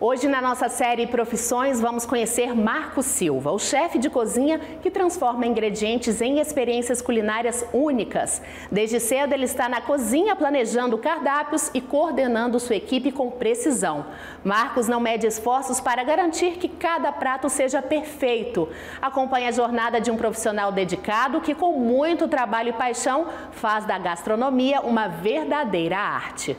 Hoje, na nossa série Profissões, vamos conhecer Marcos Silva, o chefe de cozinha que transforma ingredientes em experiências culinárias únicas. Desde cedo, ele está na cozinha planejando cardápios e coordenando sua equipe com precisão. Marcos não mede esforços para garantir que cada prato seja perfeito. Acompanhe a jornada de um profissional dedicado que, com muito trabalho e paixão, faz da gastronomia uma verdadeira arte.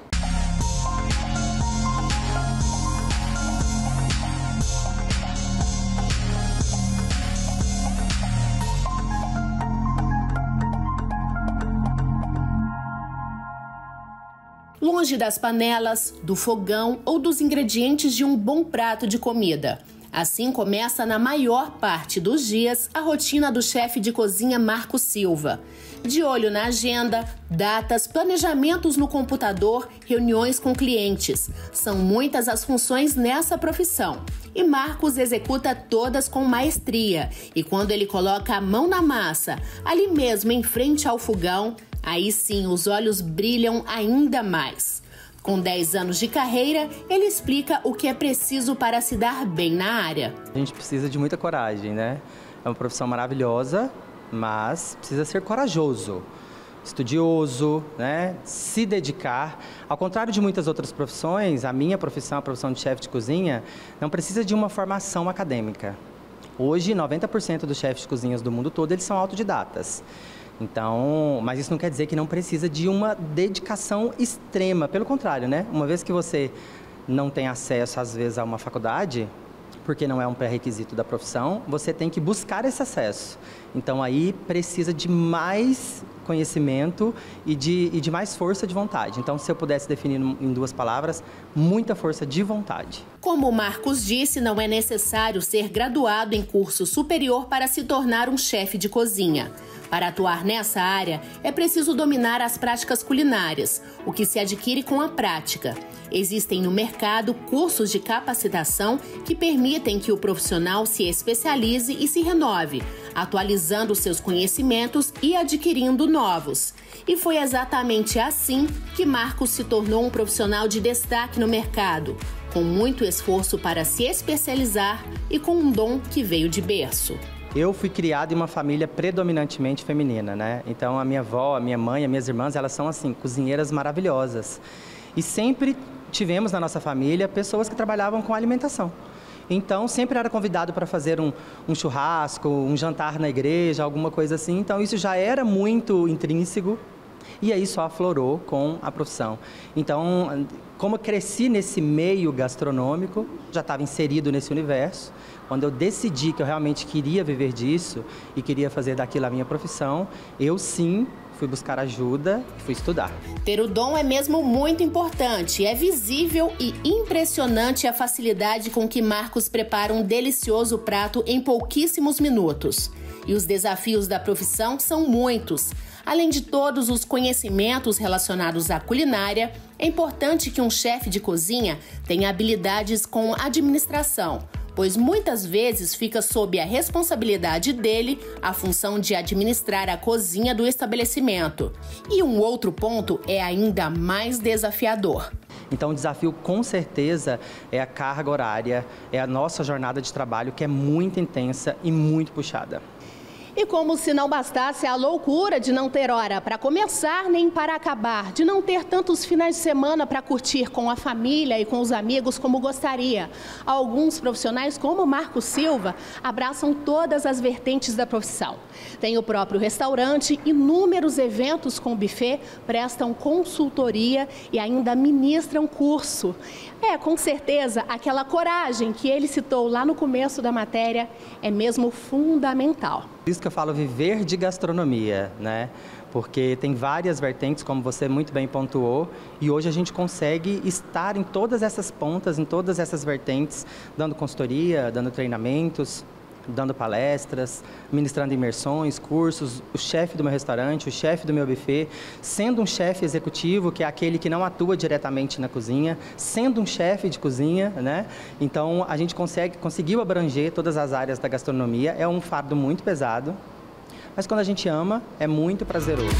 Longe das panelas, do fogão ou dos ingredientes de um bom prato de comida. Assim começa na maior parte dos dias a rotina do chefe de cozinha Marcos Silva. De olho na agenda, datas, planejamentos no computador, reuniões com clientes. São muitas as funções nessa profissão. E Marcos executa todas com maestria. E quando ele coloca a mão na massa, ali mesmo em frente ao fogão, aí sim os olhos brilham ainda mais. Com 10 anos de carreira, ele explica o que é preciso para se dar bem na área. A gente precisa de muita coragem, né? É uma profissão maravilhosa, mas precisa ser corajoso, estudioso, né? Se dedicar. Ao contrário de muitas outras profissões, a minha profissão, a profissão de chefe de cozinha, não precisa de uma formação acadêmica. Hoje, 90% dos chefes de cozinhas do mundo todo, eles são autodidatas. Então, mas isso não quer dizer que não precisa de uma dedicação extrema. Pelo contrário, né? Uma vez que você não tem acesso, às vezes, a uma faculdade, porque não é um pré-requisito da profissão, você tem que buscar esse acesso. Então, aí precisa de mais conhecimento e de mais força de vontade. Então, se eu pudesse definir em 2 palavras, muita força de vontade. Como o Marcos disse, não é necessário ser graduado em curso superior para se tornar um chefe de cozinha. Para atuar nessa área, é preciso dominar as práticas culinárias, o que se adquire com a prática. Existem no mercado cursos de capacitação que permitem que o profissional se especialize e se renove, atualizando seus conhecimentos e adquirindo novos. E foi exatamente assim que Marcos se tornou um profissional de destaque no mercado, com muito esforço para se especializar e com um dom que veio de berço. Eu fui criado em uma família predominantemente feminina, né? Então, a minha avó, a minha mãe, as minhas irmãs, elas são, assim, cozinheiras maravilhosas. E sempre tivemos na nossa família pessoas que trabalhavam com alimentação. Então, sempre era convidado para fazer um churrasco, um jantar na igreja, alguma coisa assim. Então, isso já era muito intrínseco. E aí só aflorou com a profissão. Então, como eu cresci nesse meio gastronômico, já estava inserido nesse universo, quando eu decidi que eu realmente queria viver disso e queria fazer daquilo a minha profissão, eu sim fui buscar ajuda e fui estudar. Ter o dom é mesmo muito importante. É visível e impressionante a facilidade com que Marcos prepara um delicioso prato em pouquíssimos minutos. E os desafios da profissão são muitos. Além de todos os conhecimentos relacionados à culinária, é importante que um chefe de cozinha tenha habilidades com administração, pois muitas vezes fica sob a responsabilidade dele a função de administrar a cozinha do estabelecimento. E um outro ponto é ainda mais desafiador. Então, o desafio, com certeza, é a carga horária, é a nossa jornada de trabalho, que é muito intensa e muito puxada. E como se não bastasse a loucura de não ter hora para começar nem para acabar, de não ter tantos finais de semana para curtir com a família e com os amigos como gostaria. Alguns profissionais, como Marcos Silva, abraçam todas as vertentes da profissão. Tem o próprio restaurante, inúmeros eventos com buffet, prestam consultoria e ainda ministram curso. Com certeza, aquela coragem que ele citou lá no começo da matéria é mesmo fundamental. Isso que eu falo, viver de gastronomia, né? Porque tem várias vertentes, como você muito bem pontuou, e hoje a gente consegue estar em todas essas pontas, em todas essas vertentes, dando consultoria, dando treinamentos, dando palestras, ministrando imersões, cursos, o chefe do meu restaurante, o chefe do meu buffet, sendo um chefe executivo, que é aquele que não atua diretamente na cozinha, sendo um chefe de cozinha, né? Então, a gente conseguiu abranger todas as áreas da gastronomia. É um fardo muito pesado, mas quando a gente ama, é muito prazeroso.